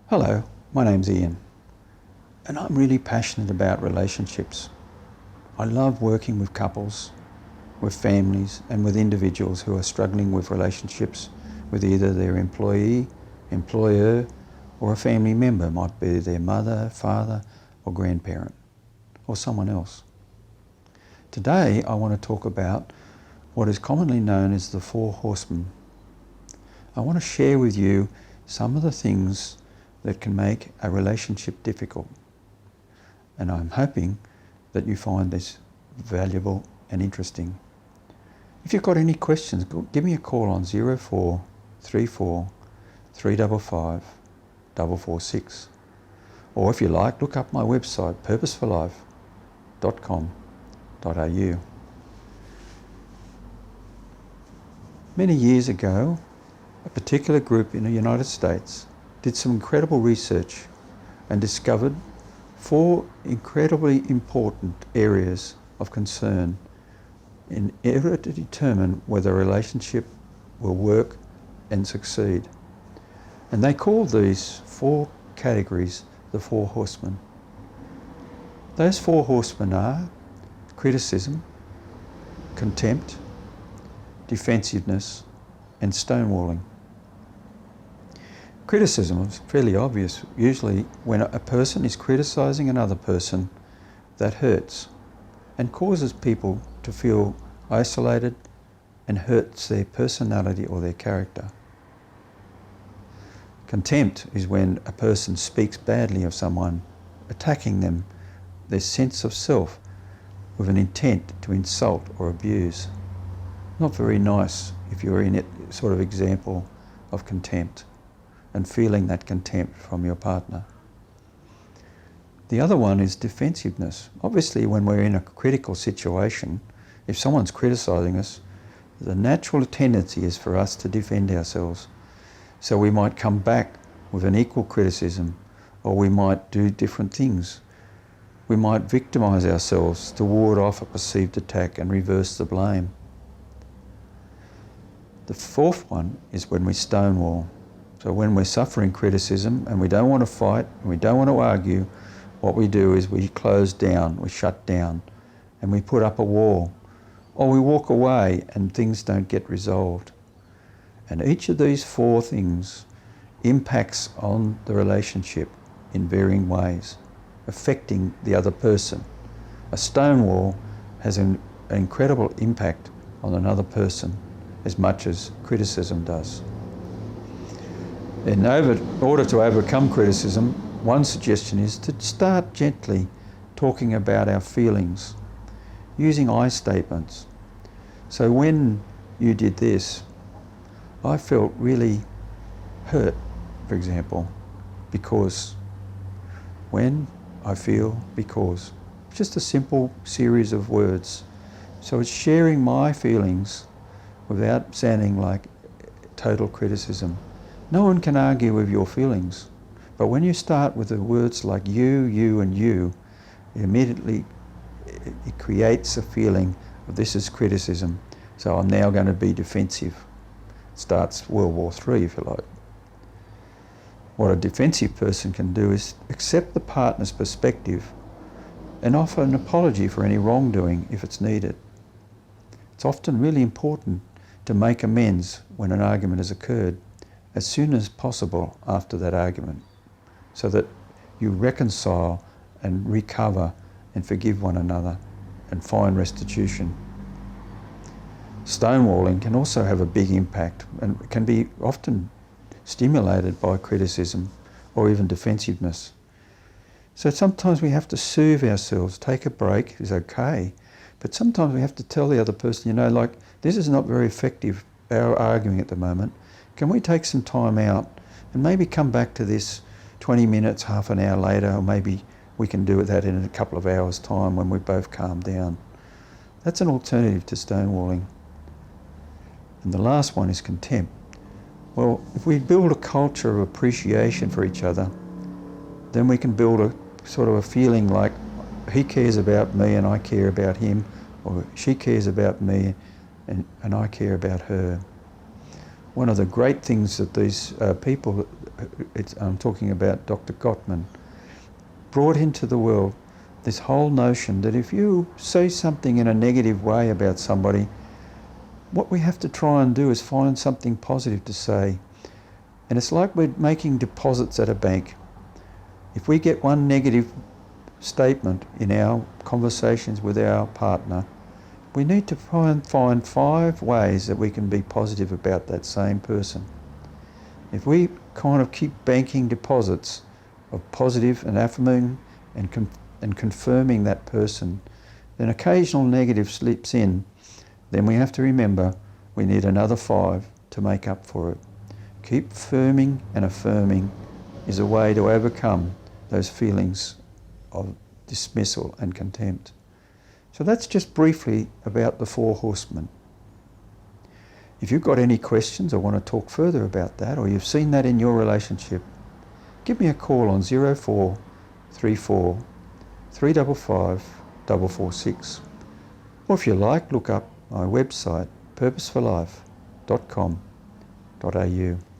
Hello, my name's Ian, and I'm really passionate about relationships. I love working with couples, with families, and with individuals who are struggling with relationships with either their employee, employer, or a family member. It might be their mother, father, or grandparent, or someone else. Today, I want to talk about what is commonly known as the Four Horsemen. I want to share with you some of the things that can make a relationship difficult. And I'm hoping that you find this valuable and interesting. If you've got any questions, give me a call on 0434 355 446. Or if you like, look up my website, purposeforlife.com.au. Many years ago, a particular group in the United States did some incredible research and discovered 4 incredibly important areas of concern in order to determine whether a relationship will work and succeed. And they called these 4 categories the Four Horsemen. Those 4 horsemen are criticism, contempt, defensiveness, and stonewalling. Criticism is fairly obvious. Usually when a person is criticising another person, that hurts and causes people to feel isolated and hurts their personality or their character. Contempt is when a person speaks badly of someone, attacking them, their sense of self, with an intent to insult or abuse. Not very nice if you're in it sort of example of contempt and feeling that contempt from your partner. The other one is defensiveness. Obviously, when we're in a critical situation, if someone's criticising us, the natural tendency is for us to defend ourselves. So we might come back with an equal criticism, or we might do different things. We might victimise ourselves to ward off a perceived attack and reverse the blame. The fourth one is when we stonewall. So when we're suffering criticism and we don't want to fight and we don't want to argue, what we do is we close down, we shut down, and we put up a wall. Or we walk away and things don't get resolved. And each of these 4 things impacts on the relationship in varying ways, affecting the other person. A stonewall has an incredible impact on another person as much as criticism does. In order to overcome criticism, one suggestion is to start gently talking about our feelings, using I statements. So when you did this, I felt really hurt, for example, because when I feel because. Just a simple series of words. So it's sharing my feelings without sounding like total criticism. No one can argue with your feelings, but when you start with the words like you, and you, it creates a feeling of this is criticism, so I'm now going to be defensive. It starts World War III, if you like. What a defensive person can do is accept the partner's perspective and offer an apology for any wrongdoing if it's needed. It's often really important to make amends when an argument has occurred as soon as possible after that argument, so that you reconcile and recover and forgive one another and find restitution. Stonewalling can also have a big impact and can be often stimulated by criticism or even defensiveness. So sometimes we have to soothe ourselves. Take a break is okay, but sometimes we have to tell the other person, like, this is not very effective, our arguing at the moment. Can we take some time out and maybe come back to this 20 minutes, half an hour later, or maybe we can do that in a couple of hours' time when we both calm down. That's an alternative to stonewalling. And the last one is contempt. Well, if we build a culture of appreciation for each other, then we can build a sort of a feeling like he cares about me and I care about him, or she cares about me and I care about her. One of the great things that these people I'm talking about Dr. Gottman, brought into the world this whole notion that if you say something in a negative way about somebody, what we have to try and do is find something positive to say. And it's like we're making deposits at a bank. If we get one negative statement in our conversations with our partner, we need to try and find 5 ways that we can be positive about that same person. If we kind of keep banking deposits of positive and affirming and confirming that person, then occasional negative slips in, then we have to remember we need another 5 to make up for it. Keep firming and affirming is a way to overcome those feelings of dismissal and contempt. So that's just briefly about the Four Horsemen. If you've got any questions or want to talk further about that, or you've seen that in your relationship, give me a call on 0434 355 446. Or if you like, look up my website, purposeforlife.com.au.